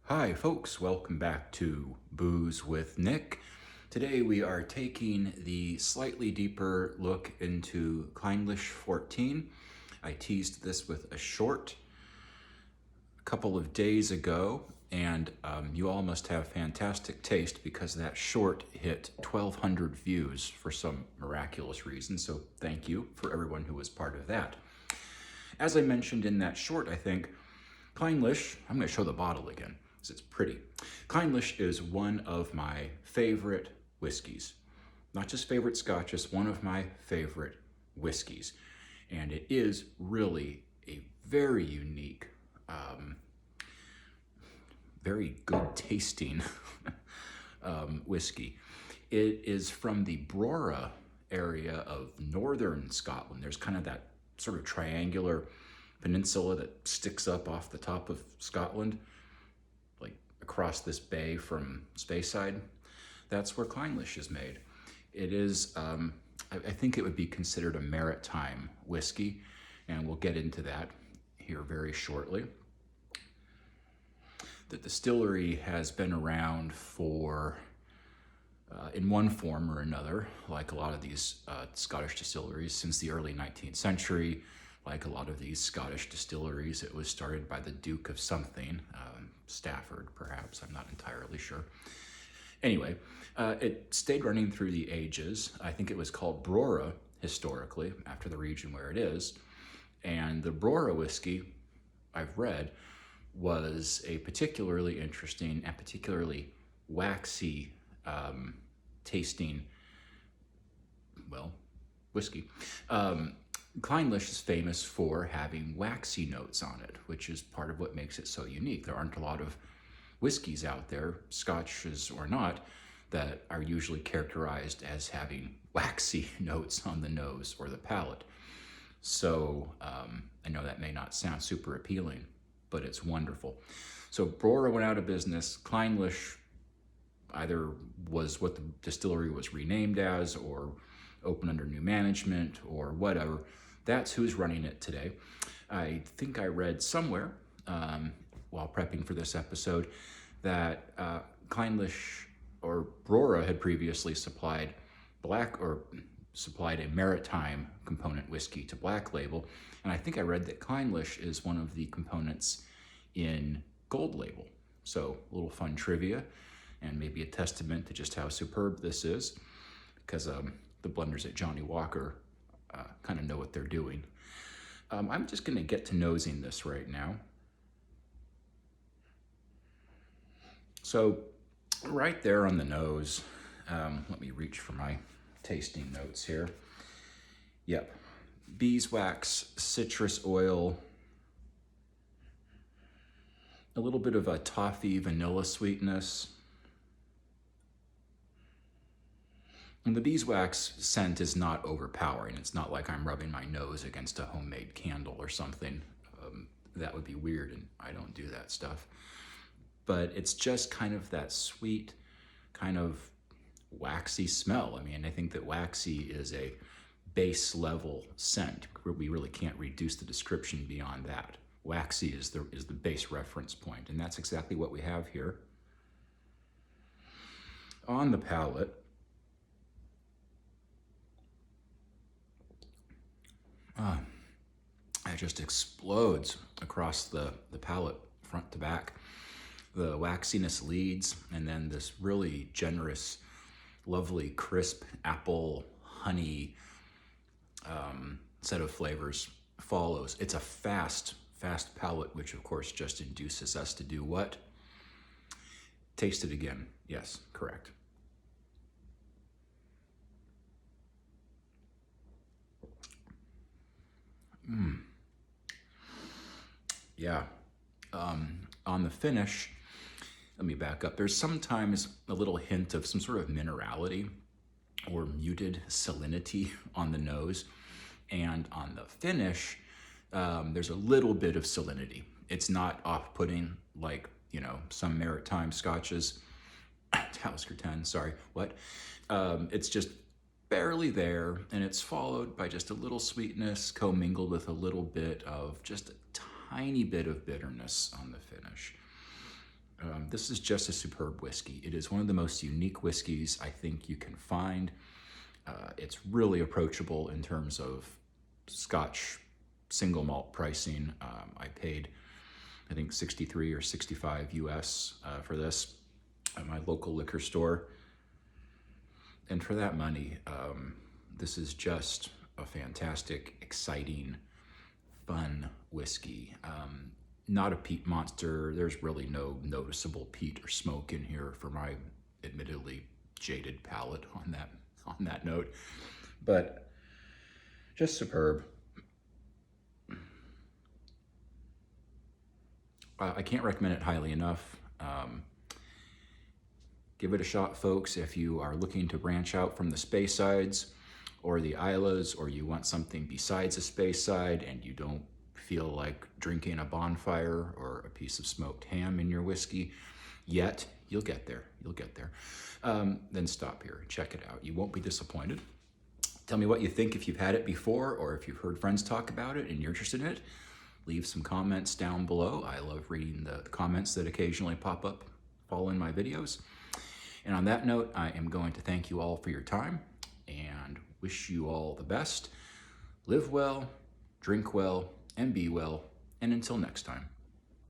Hi folks, welcome back to Booze with Nick. Today we are taking the slightly deeper look into Clynelish 14. I teased this with a short a couple of days ago, and you all must have fantastic taste because that short hit 1,200 views for some miraculous reason, so thank you for everyone who was part of that. As I mentioned in that short, I think, Clynelish, I'm going to show the bottle again, because it's pretty. Clynelish is one of my favorite whiskeys. Not just favorite scotch, it's one of my favorite whiskeys. And it is really a very unique, very good tasting whiskey. It is from the Brora area of northern Scotland. There's kind of that sort of triangular peninsula that sticks up off the top of Scotland, like across this bay from Speyside. That's where Clynelish is made. It is, I think it would be considered a maritime whiskey, and we'll get into that here very shortly. The distillery has been around for, in one form or another, like a lot of these Scottish distilleries, since the early 19th century. Like a lot of these Scottish distilleries, it was started by the Duke of something, Stafford perhaps, I'm not entirely sure. Anyway, it stayed running through the ages. I think it was called Brora historically, after the region where it is. And the Brora whiskey, I've read, was a particularly interesting and particularly waxy tasting, well, whiskey. Clynelish is famous for having waxy notes on it, which is part of what makes it so unique. There aren't a lot of whiskeys out there, Scotches or not, that are usually characterized as having waxy notes on the nose or the palate. So I know that may not sound super appealing, but it's wonderful. So Brora went out of business. Clynelish either was what the distillery was renamed as or open under new management or whatever. That's who's running it today. I think I read somewhere while prepping for this episode that Clynelish or Brora had previously supplied a maritime component whiskey to Black Label, and I think I read that Clynelish is one of the components in Gold Label. So a little fun trivia, and maybe a testament to just how superb this is, because the blenders at Johnny Walker kind of know what they're doing. I'm just going to get to nosing this right now. So right there on the nose, let me reach for my tasting notes here. Yep, beeswax, citrus oil, a little bit of a toffee vanilla sweetness. And the beeswax scent is not overpowering. It's not like I'm rubbing my nose against a homemade candle or something. That would be weird, and I don't do that stuff. But it's just kind of that sweet, kind of waxy smell. I mean, I think that waxy is a base level scent. We really can't reduce the description beyond that. Waxy is the base reference point, and that's exactly what we have here. On the palate, it just explodes across the palate, front to back. The waxiness leads, and then this really generous, lovely, crisp apple, honey set of flavors follows. It's a fast palate, which of course just induces us to do what? Taste it again. Yes, correct. Yeah. On the finish, let me back up. There's sometimes a little hint of some sort of minerality or muted salinity on the nose. And on the finish, there's a little bit of salinity. It's not off-putting like, some maritime scotches. Talisker 10, sorry, what? It's just barely there, and it's followed by just a little sweetness commingled with a little bit of just a tiny bit of bitterness on the finish. This is just a superb whiskey. It is one of the most unique whiskeys I think you can find. It's really approachable in terms of Scotch single malt pricing. I paid, I think, 63 or 65 US for this at my local liquor store. And for that money, this is just a fantastic, exciting, fun whiskey. Not a peat monster. There's really no noticeable peat or smoke in here for my admittedly jaded palate on that note, but just superb. I can't recommend it highly enough. Give it a shot, folks, if you are looking to branch out from the Speyside or the Islas, or you want something besides a Speyside and you don't feel like drinking a bonfire or a piece of smoked ham in your whiskey yet. You'll get there. You'll get there. Then stop here. Check it out. You won't be disappointed. Tell me what you think if you've had it before, or if you've heard friends talk about it and you're interested in it. Leave some comments down below. I love reading the comments that occasionally pop up following my videos. And on that note, I am going to thank you all for your time and wish you all the best. Live well, drink well, and be well. And until next time.